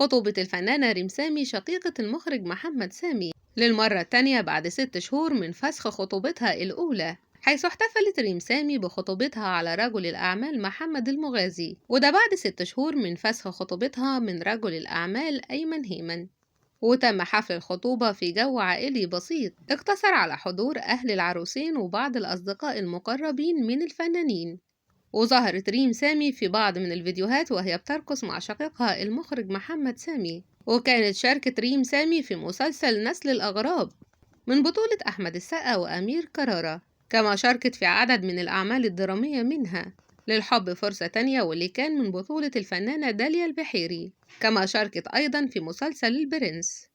خطوبة الفنانة ريم سامي شقيقة المخرج محمد سامي للمرة التانية بعد 6 شهور من فسخ خطوبتها الأولى، حيث احتفلت ريم سامي بخطوبتها على رجل الأعمال محمد المغازي، وده بعد 6 شهور من فسخ خطوبتها من رجل الأعمال أيمن هيمن. وتم حفل الخطوبة في جو عائلي بسيط اقتصر على حضور أهل العروسين وبعض الأصدقاء المقربين من الفنانين. وظهرت ريم سامي في بعض من الفيديوهات وهي بترقص مع شقيقها المخرج محمد سامي، وكانت شاركت ريم سامي في مسلسل نسل الأغراب من بطولة أحمد السقا وأمير كرارة، كما شاركت في عدد من الأعمال الدرامية منها للحب فرصة تانية واللي كان من بطولة الفنانة داليا البحيري، كما شاركت أيضا في مسلسل البرنس.